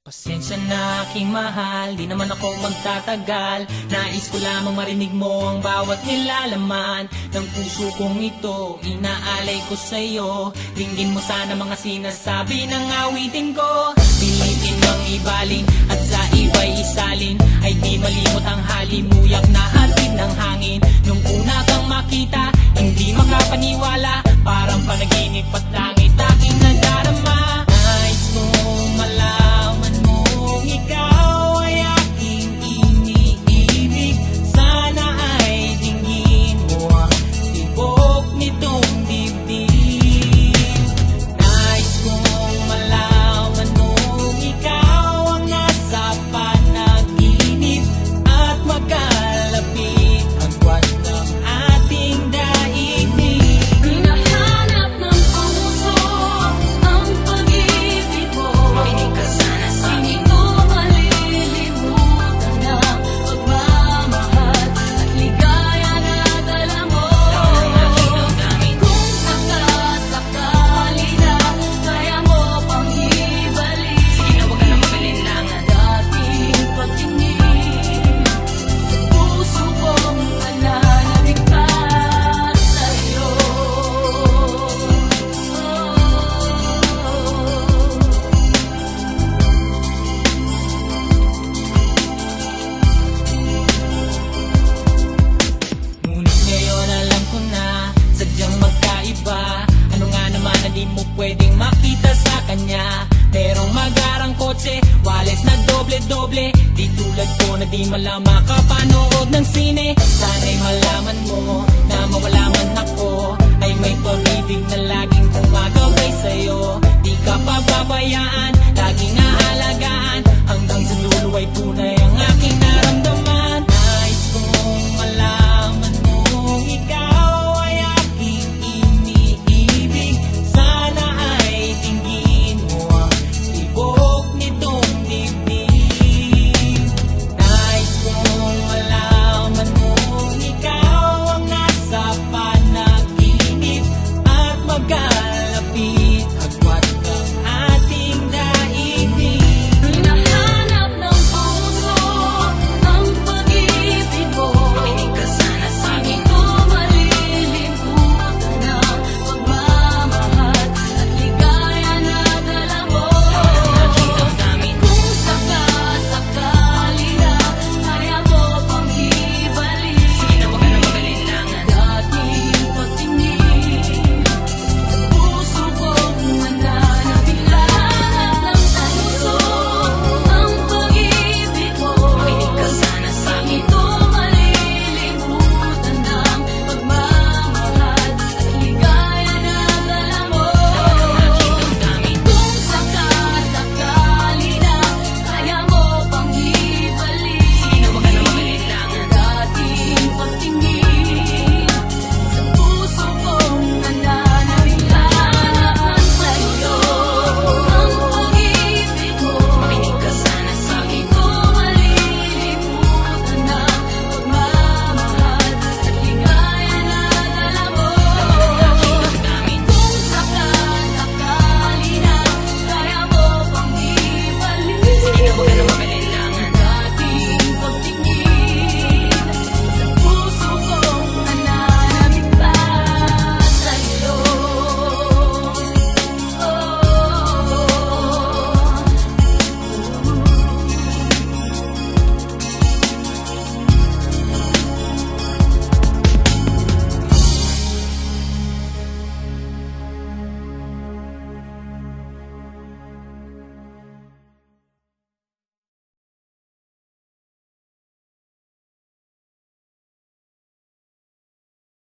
Pasensya na aking mahal, di naman ako magtatagal. Nais ko lamang marinig mo ang bawat nilalaman ng puso kong ito, inaalay ko sa'yo. Ringgin mo sana mga sinasabi ng awitin ko. Pilitin mang ibalin at sa iba'y isalin, ay di malimot ang halimuyak na hatid ng hangin. Nung una kang makita, hindi makapaniwala, parang panaginip at langit aking nadarama. Nais kong malaman mong ikaw ay aking iniibig. Sana ay tingin mo ang tibok nitong dibdib. Nais kong malaman mong ikaw ang nasa panaginip at magkalapit ang buwan ng ating daigdig. Hinahanap ng puso ang pag-ibig mo. Makinig ka sana sa Hindi ko malilimutan ang pagmamahal at ligaya na dala mo. Kung sakasakali na kaya mo pang ibalik, Sige na, huwag ka na mag-alinlangan. dating pagtingin sa puso kong nananabigkas sa'yo. Ngunit ngayon alam ko na sadyang magkaiba. Ano nga naman na di mo pwedeng makita sa kanya? Merong magarang kotse, wallet na doble-doble, di tulad ko na di malama kapanood ng sine. Sana'y malaman mo na mawala man ako, ay may pag-ibig na laging gumagabay sa'yo. Di ka pababayaan, laging